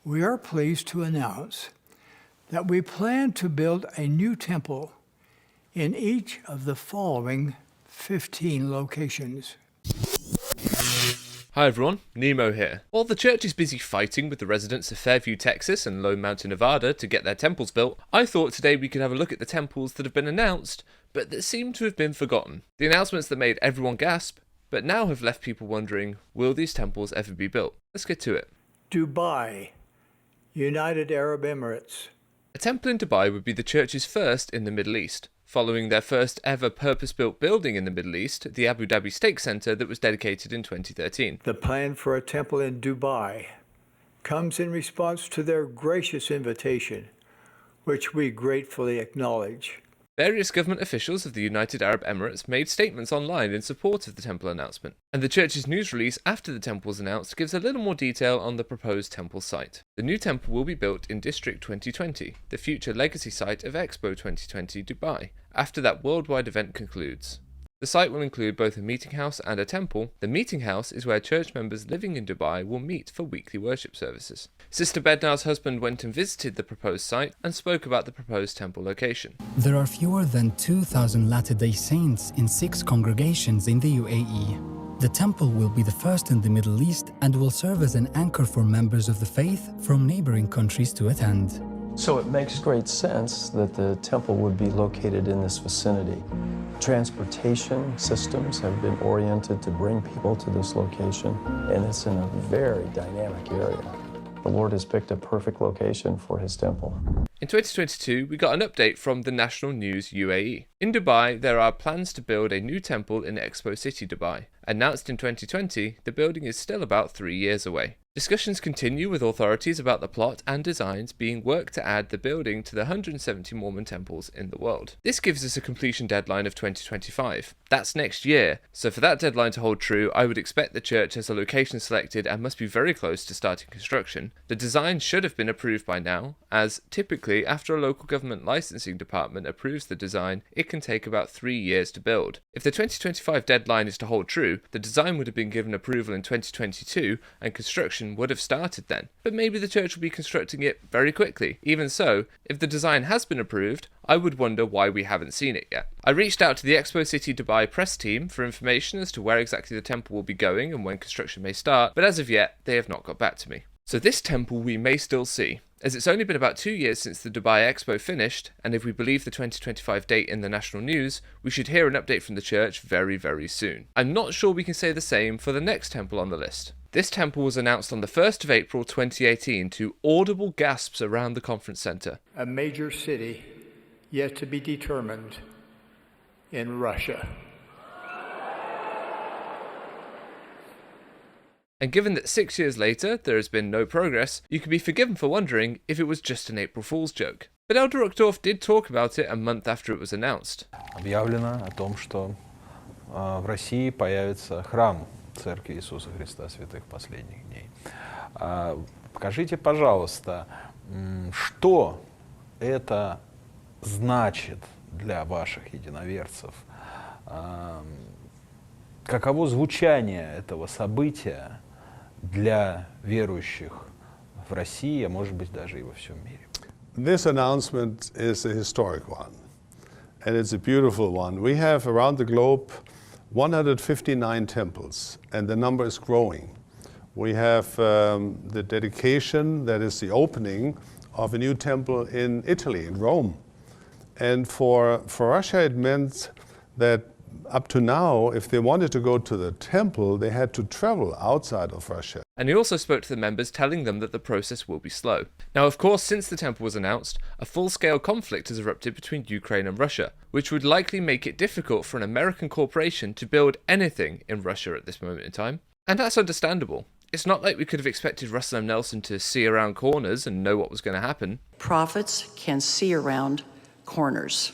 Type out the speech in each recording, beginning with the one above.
we are pleased to announce that we plan to build a new temple in each of the following 15 locations. Hi everyone, Nemo here. While the church is busy fighting with the residents of Fairview, Texas and Lone Mountain, Nevada to get their temples built, I thought today we could have a look at the temples that have been announced, but that seem to have been forgotten. The announcements that made everyone gasp, but now have left people wondering, will these temples ever be built? Let's get to it. Dubai, United Arab Emirates. A temple in Dubai would be the church's first in the Middle East, following their first ever purpose-built building in the Middle East, the Abu Dhabi Stake Center that was dedicated in 2013. The plan for a temple in Dubai comes in response to their gracious invitation, which we gratefully acknowledge. Various government officials of the United Arab Emirates made statements online in support of the temple announcement, and the church's news release after the temple was announced gives a little more detail on the proposed temple site. The new temple will be built in District 2020, the future legacy site of Expo 2020 Dubai, after that worldwide event concludes. The site will include both a meeting house and a temple. The meeting house is where church members living in Dubai will meet for weekly worship services. Sister Bednars' husband went and visited the proposed site and spoke about the proposed temple location. There are fewer than 2,000 Latter-day Saints in 6 congregations in the UAE. The temple will be the first in the Middle East and will serve as an anchor for members of the faith from neighboring countries to attend. So it makes great sense that the temple would be located in this vicinity. Transportation systems have been oriented to bring people to this location, and it's in a very dynamic area. The Lord has picked a perfect location for his temple. In 2022, we got an update from the National News UAE. In Dubai, there are plans to build a new temple in Expo City, Dubai. Announced in 2020, the building is still about 3 years away. Discussions continue with authorities about the plot and designs being worked to add the building to the 170 Mormon temples in the world. This gives us a completion deadline of 2025. That's next year, so for that deadline to hold true, I would expect the church has a location selected and must be very close to starting construction. The design should have been approved by now, as typically after a local government licensing department approves the design, it can take about 3 years to build. If the 2025 deadline is to hold true, the design would have been given approval in 2022 and construction would have started then. But maybe the church will be constructing it very quickly. Even so, if the design has been approved, I would wonder why we haven't seen it yet. I reached out to the Expo City Dubai press team for information as to where exactly the temple will be going and when construction may start, but as of yet, they have not got back to me. So this temple we may still see, as it's only been about 2 years since the Dubai Expo finished, and if we believe the 2025 date in the national news, we should hear an update from the church very, very soon. I'm not sure we can say the same for the next temple on the list. This temple was announced on the 1st of April 2018 to audible gasps around the conference centre. A major city yet to be determined in Russia. And given that 6 years later there has been no progress, you can be forgiven for wondering if it was just an April Fool's joke. But Elder Uchtdorf did talk about it a month after it was announced. Объявлено о том, что в России появится храм Церкви Иисуса Христа Святых Последних Дней. Скажите, пожалуйста, что это значит для ваших единоверцев? Каково звучание этого события для верующих в России, а может быть даже и во всем мире? This announcement is a historic one, and it's a beautiful one. We have around the globe 159 temples, and the number is growing. We have the dedication, that is the opening of a new temple in Italy, in Rome. And for Russia, it meant that up to now, if they wanted to go to the temple, they had to travel outside of Russia. And he also spoke to the members, telling them that the process will be slow. Now, of course, since the temple was announced, a full-scale conflict has erupted between Ukraine and Russia, which would likely make it difficult for an American corporation to build anything in Russia at this moment in time. And that's understandable. It's not like we could have expected Russell M. Nelson to see around corners and know what was going to happen. Prophets can see around corners.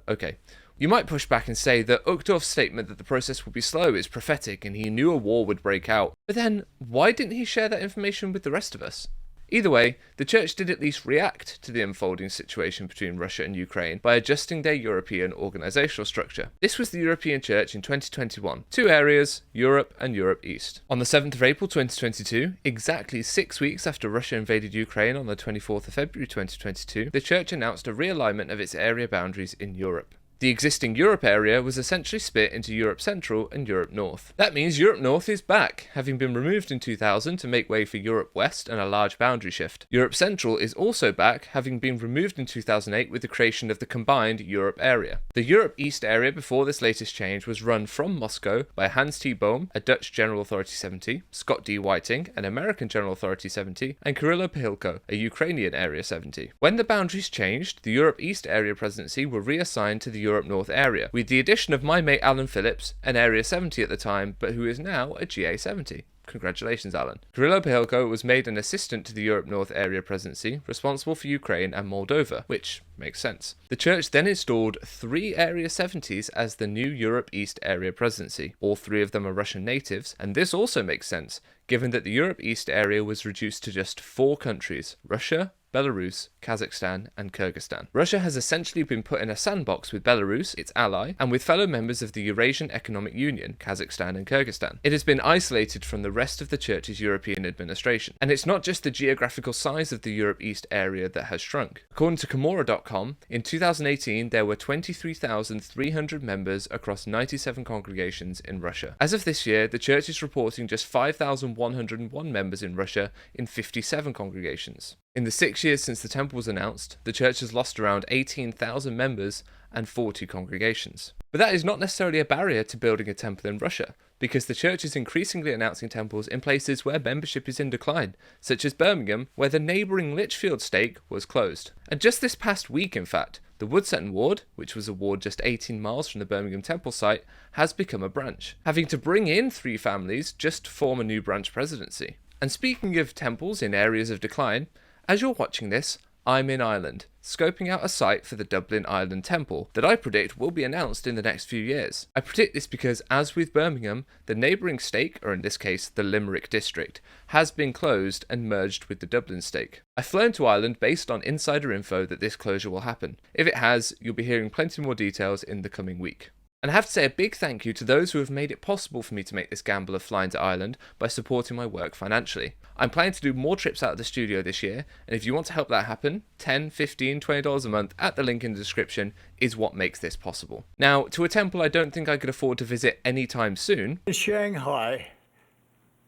Okay. You might push back and say that Uchtdorf's statement that the process would be slow is prophetic and he knew a war would break out. But then, why didn't he share that information with the rest of us? Either way, the church did at least react to the unfolding situation between Russia and Ukraine by adjusting their European organisational structure. This was the European Church in 2021. 2 areas, Europe and Europe East. On the 7th of April 2022, exactly 6 weeks after Russia invaded Ukraine on the 24th of February 2022, the church announced a realignment of its area boundaries in Europe. The existing Europe area was essentially split into Europe Central and Europe North. That means Europe North is back, having been removed in 2000 to make way for Europe West and a large boundary shift. Europe Central is also back, having been removed in 2008 with the creation of the combined Europe area. The Europe East area before this latest change was run from Moscow by Hans T. Bohm, a Dutch General Authority 70, Scott D. Whiting, an American General Authority 70, and Kirilo Pahilko, a Ukrainian Area 70. When the boundaries changed, the Europe East area presidency were reassigned to the Europe North area, with the addition of my mate Alan Phillips, an Area 70 at the time, but who is now a GA 70. Congratulations, Alan. Kirilo Pahilko was made an assistant to the Europe North area presidency, responsible for Ukraine and Moldova, which makes sense. The church then installed 3 Area 70s as the new Europe East area presidency. All 3 of them are Russian natives, and this also makes sense, given that the Europe East area was reduced to just 4 countries: Russia, Belarus, Kazakhstan, and Kyrgyzstan. Russia has essentially been put in a sandbox with Belarus, its ally, and with fellow members of the Eurasian Economic Union, Kazakhstan and Kyrgyzstan. It has been isolated from the rest of the church's European administration. And it's not just the geographical size of the Europe East area that has shrunk. According to Komora.com, in 2018 there were 23,300 members across 97 congregations in Russia. As of this year, the church is reporting just 5,101 members in Russia in 57 congregations. In the 6 years since the temple was announced, the church has lost around 18,000 members and 40 congregations. But that is not necessarily a barrier to building a temple in Russia, because the church is increasingly announcing temples in places where membership is in decline, such as Birmingham, where the neighbouring Lichfield stake was closed. And just this past week, in fact, the Woodsetton ward, which was a ward just 18 miles from the Birmingham temple site, has become a branch, having to bring in 3 families just to form a new branch presidency. And speaking of temples in areas of decline, as you're watching this, I'm in Ireland, scoping out a site for the Dublin Ireland Temple that I predict will be announced in the next few years. I predict this because, as with Birmingham, the neighbouring stake, or in this case the Limerick district, has been closed and merged with the Dublin stake. I've flown to Ireland based on insider info that this closure will happen. If it has, you'll be hearing plenty more details in the coming week. And I have to say a big thank you to those who have made it possible for me to make this gamble of flying to Ireland by supporting my work financially. I'm planning to do more trips out of the studio this year, and if you want to help that happen, $10, $15, $20 a month at the link in the description is what makes this possible. Now, to a temple I don't think I could afford to visit anytime soon. Shanghai,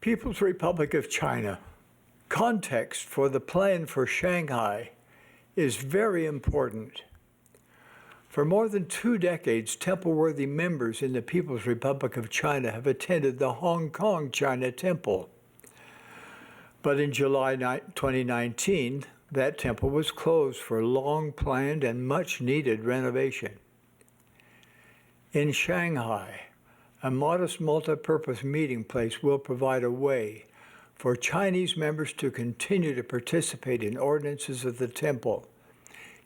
People's Republic of China. Context for the plan for Shanghai is very important. For more than 2 decades, temple-worthy members in the People's Republic of China have attended the Hong Kong China Temple. But in July 2019, that temple was closed for long-planned and much-needed renovation. In Shanghai, a modest multi-purpose meeting place will provide a way for Chinese members to continue to participate in ordinances of the temple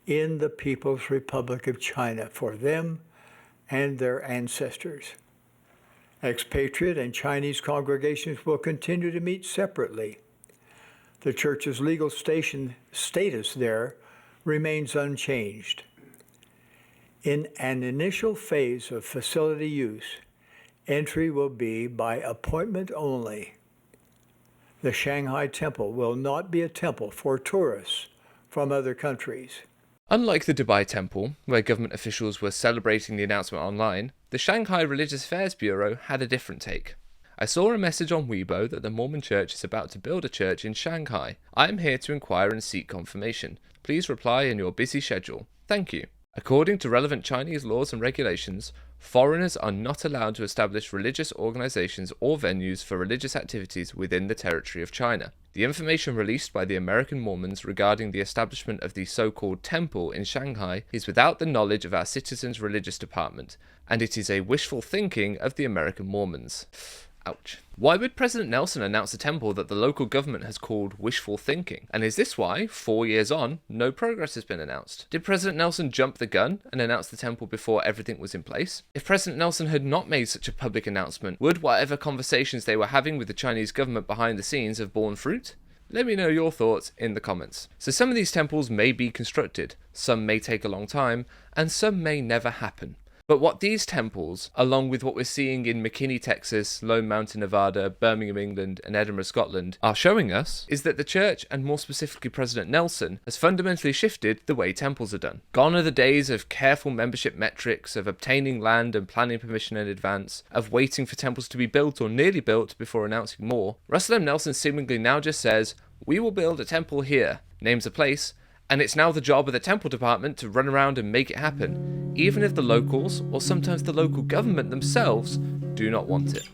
in the People's Republic of China for them and their ancestors. Expatriate and Chinese congregations will continue to meet separately. The church's legal status there remains unchanged. In an initial phase of facility use, entry will be by appointment only. The Shanghai Temple will not be a temple for tourists from other countries. Unlike the Dubai Temple, where government officials were celebrating the announcement online, the Shanghai Religious Affairs Bureau had a different take. I saw a message on Weibo that the Mormon Church is about to build a church in Shanghai. I am here to inquire and seek confirmation. Please reply in your busy schedule. Thank you. According to relevant Chinese laws and regulations, foreigners are not allowed to establish religious organizations or venues for religious activities within the territory of China. The information released by the American Mormons regarding the establishment of the so-called temple in Shanghai is without the knowledge of our citizens' religious department, and it is a wishful thinking of the American Mormons. Ouch. Why would President Nelson announce a temple that the local government has called wishful thinking? And is this why, 4 years on, no progress has been announced? Did President Nelson jump the gun and announce the temple before everything was in place? If President Nelson had not made such a public announcement, would whatever conversations they were having with the Chinese government behind the scenes have borne fruit? Let me know your thoughts in the comments. So some of these temples may be constructed, some may take a long time, and some may never happen. But what these temples, along with what we're seeing in McKinney, Texas, Lone Mountain, Nevada, Birmingham, England, and Edinburgh, Scotland, are showing us is that the church, and more specifically President Nelson, has fundamentally shifted the way temples are done. Gone are the days of careful membership metrics, of obtaining land and planning permission in advance, of waiting for temples to be built or nearly built before announcing more. Russell M. Nelson seemingly now just says, "We will build a temple here," names a place, and it's now the job of the temple department to run around and make it happen, even if the locals, or sometimes the local government themselves, do not want it.